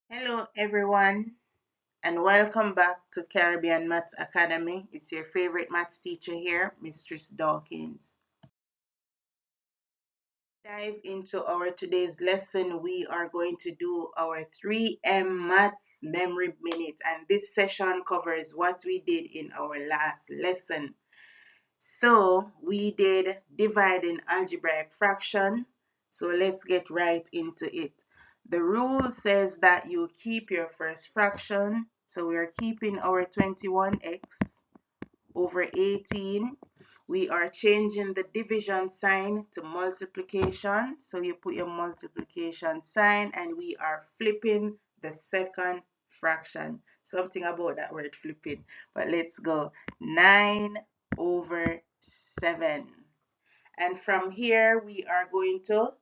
Hello everyone and welcome back to Caribbean Maths Academy. It's your favorite maths teacher here, Mistress Dawkins. Dive into our today's lesson. We are going to do our 3M Maths Memory Minute, and this session covers what we did in our last lesson. So we did divide in algebraic fraction. So let's get right into it. The rule says that you keep your first fraction. So we are keeping our 21x over 18. We are changing the division sign to multiplication. So you put your multiplication sign and we are flipping the second fraction. Something about that word flipping. But let's go. 9 over 7. And from here we are going to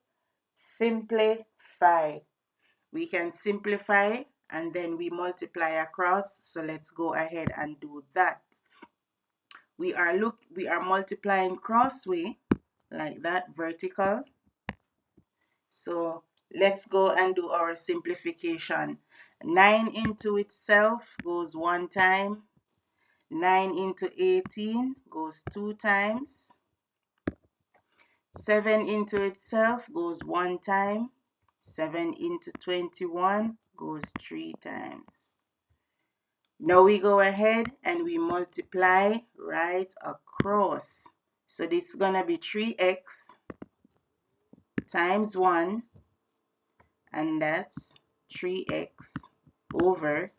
simplify. We can simplify and then we multiply across. So let's go ahead and do that. We are multiplying crossway like that, vertical. So let's go and do our simplification. 9 into itself goes one time. 9 into 18 goes two times. 7 into itself goes one time. 7 into 21 goes three times. Now we go ahead and we multiply right across. So this is going to be 3x times 1, and that's 3x over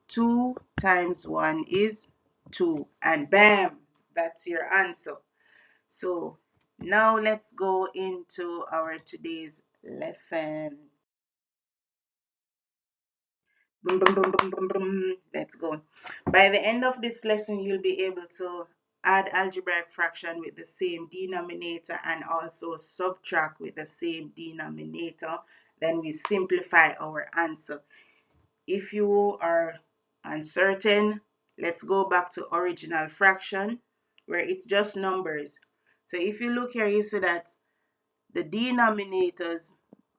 2 times 1 is 2. And bam, that's your answer. So now let's go into our today's lesson. Boom, boom, boom, boom, boom, boom. Let's go. By the end of this lesson, you'll be able to add algebraic fraction with the same denominator and also subtract with the same denominator. Then we simplify our answer. If you are uncertain, let's go back to original fraction where it's just numbers. So if you look here, you see that the denominators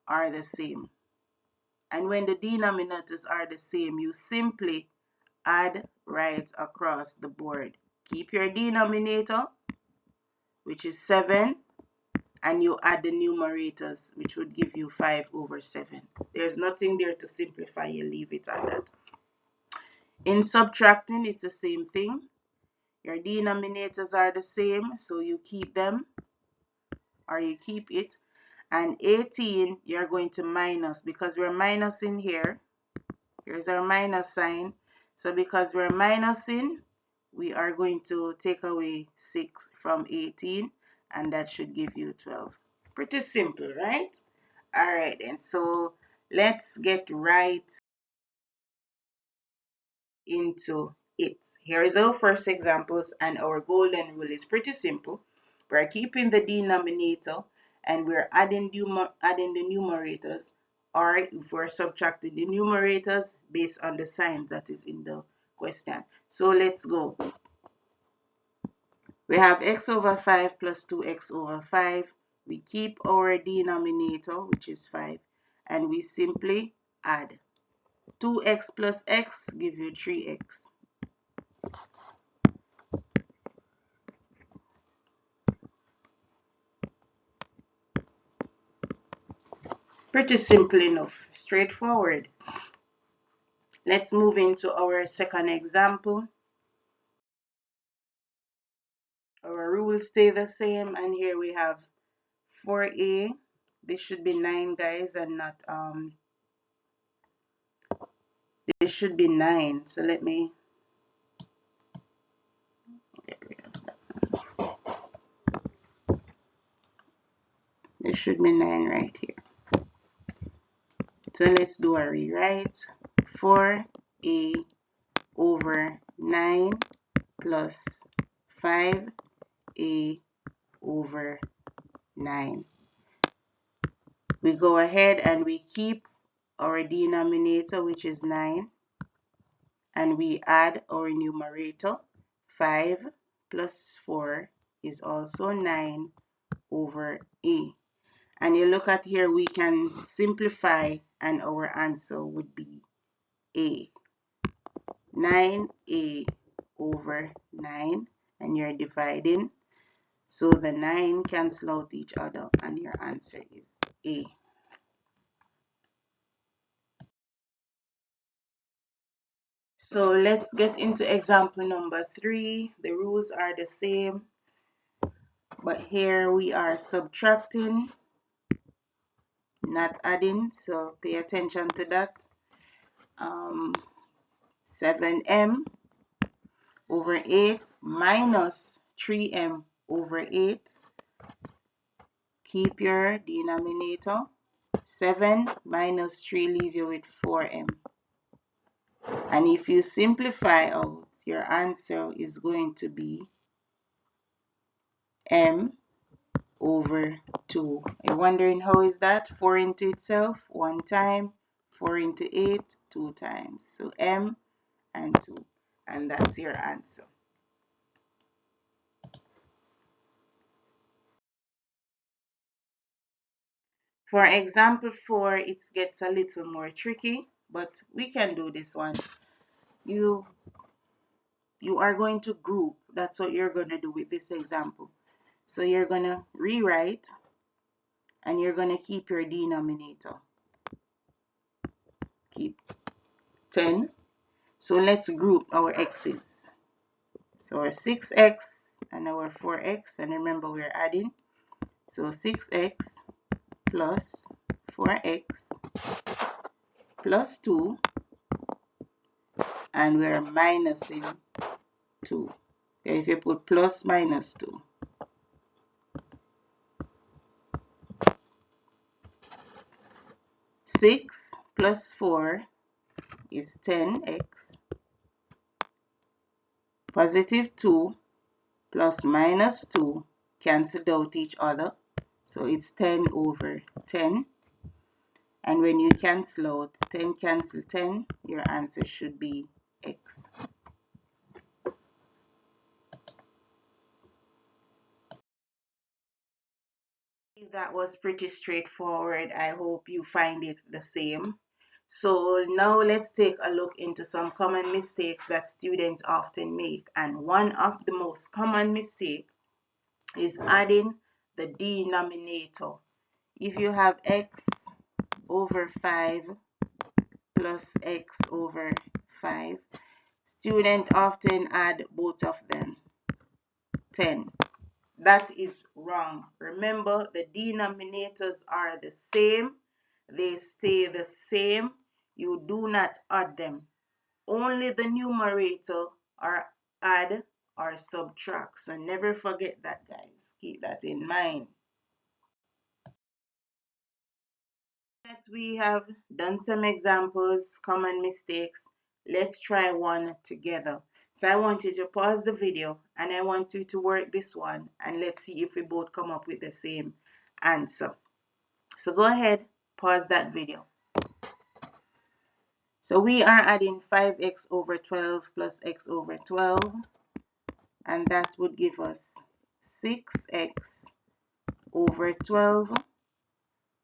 are the same. And when the denominators are the same, you simply add right across the board. Keep your denominator, which is 7, and you add the numerators, which would give you 5 over 7. There's nothing there to simplify, you leave it at that. In subtracting, it's the same thing. Your denominators are the same, so you keep them, or you keep it. And 18, you're going to minus, because we're minusing here. Here's our minus sign. So because we're minusing, we are going to take away 6 from 18, and that should give you 12. Pretty simple, right? All right, and so let's get right into it. Here is our first examples, and our golden rule is pretty simple. We're keeping the denominator and we're adding the numerators, or if we're subtracting the numerators based on the sign that is in the question. So let's go. We have x over 5 plus 2x over 5. We keep our denominator, which is 5, and we simply add. 2x plus x give you 3x. Pretty simple enough, straightforward. Let's move into our second example. Our rules stay the same, and here we have 4a. This should be 9, guys, and not this should be 9. So let me get rid of that. This should be 9 right here. So let's do a rewrite. 4a over 9 plus 5a over 9. We go ahead and we keep our denominator, which is 9, and we add our numerator. 5 plus 4 is also 9 over a. And you look at here, we can simplify and our answer would be A. 9A over 9, and you're dividing. So the 9 cancel out each other and your answer is A. So let's get into example number 3. The rules are the same, but here we are subtracting, not adding, so pay attention to that. 7m over 8 minus 3m over 8. Keep your denominator. 7 minus 3 leave you with 4m. And if you simplify out, your answer is going to be m over 2. You're wondering how is that? 4 into itself, 1 time. 4 into 8, 2 times. So m and 2. And that's your answer. For example 4, it gets a little more tricky, but we can do this one. You are going to group. That's what you're going to do with this example. So you're going to rewrite and you're going to keep your denominator. Keep 10. So let's group our x's. So our 6x and our 4x, and remember we're adding. So 6x plus 4x plus 2, and we're minusing 2. Okay, if you put plus minus 2. 6 plus 4 is 10x. Positive 2 plus minus 2 cancel out each other. So it's 10 over 10. And when you cancel out 10 cancel 10, your answer should be x. That was pretty straightforward. I hope you find it the same. So now let's take a look into some common mistakes that students often make. And one of the most common mistakes is adding the denominator. If you have x over 5 plus x over 5, students often add both of them, 10. That is wrong. Remember, the denominators are the same. They stay the same. You do not add them. Only the numerator are add or subtract. So never forget that, guys. Keep that in mind. That we have done some examples, common mistakes. Let's try one together. So I want you to pause the video and I want you to work this one and let's see if we both come up with the same answer. So go ahead, pause that video. So we are adding 5x over 12 plus x over 12, and that would give us 6x over 12.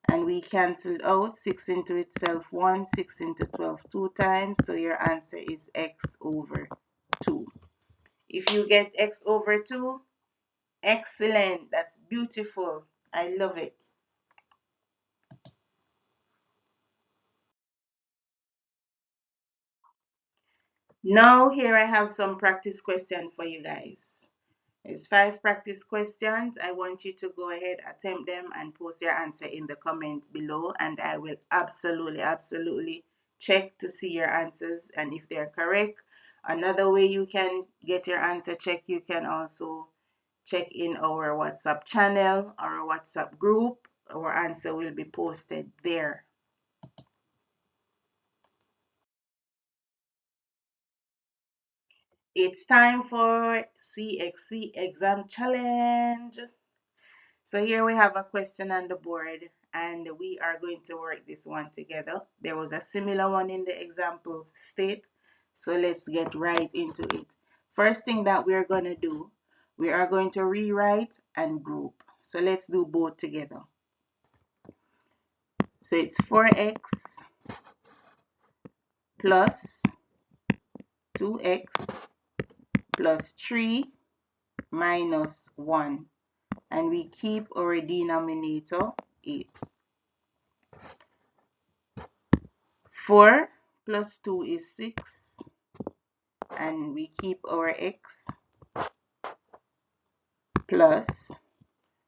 And we cancelled out 6 into itself 1, 6 into 12 2 times. So your answer is x over 2. If you get x over 2, excellent. That's beautiful. I love it. Now here I have some practice questions for you guys. It's 5 practice questions. I want you to go ahead, attempt them, and post your answer in the comments below. And I will absolutely check to see your answers and if they're correct. Another way you can get your answer checked, you can also check in our WhatsApp channel, our WhatsApp group. Our answer will be posted there. It's time for CXC exam challenge. So here we have a question on the board and we are going to work this one together. There was a similar one in the example state. So let's get right into it. First thing that we're going to do, we are going to rewrite and group. So let's do both together. So it's 4x plus 2x plus 3 minus 1. And we keep our denominator 8. 4 plus 2 is 6. And we keep our x plus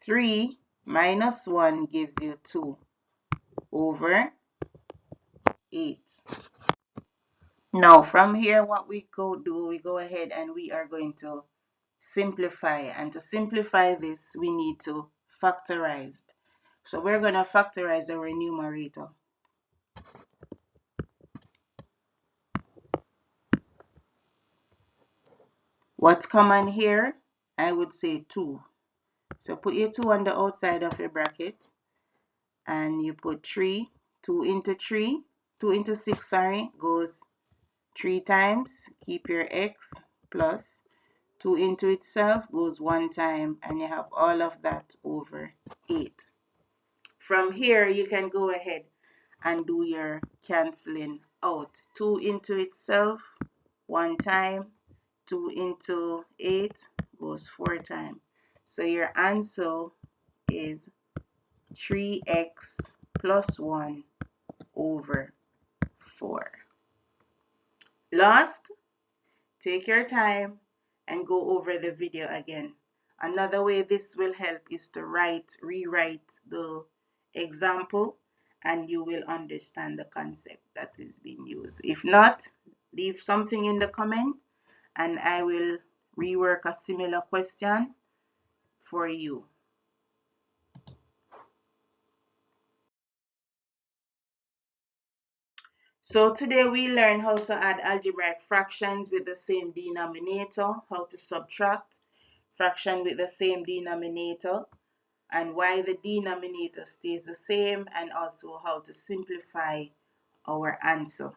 3 minus 1 gives you 2 over 8. Now from here what we go ahead and we are going to simplify, and to simplify this we need to factorize. So we're going to factorize our numerator. What's common here? I would say 2. So put your 2 on the outside of your bracket and you put 3. 2 into 3, 2 into 6, sorry, goes 3 times. Keep your x plus 2 into itself goes 1 time, and you have all of that over 8. From here you can go ahead and do your cancelling out. 2 into itself 1 time, 2 into 8 goes 4 times. So your answer is 3x plus 1 over 4. Last, take your time and go over the video again. Another way this will help is to rewrite the example, and you will understand the concept that is being used. If not, leave something in the comment and I will rework a similar question for you. So today we learned how to add algebraic fractions with the same denominator, how to subtract fraction with the same denominator, and why the denominator stays the same, and also how to simplify our answer.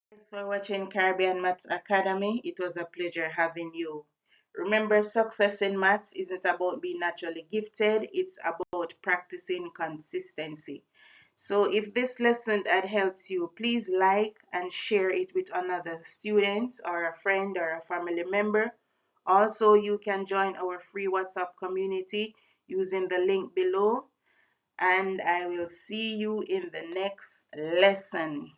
Thanks for watching Caribbean Maths Academy. It was a pleasure having you. Remember, success in maths isn't about being naturally gifted, it's about practicing consistency. So if this lesson had helped you, please like and share it with another student or a friend or a family member. Also, you can join our free WhatsApp community using the link below, and I will see you in the next lesson.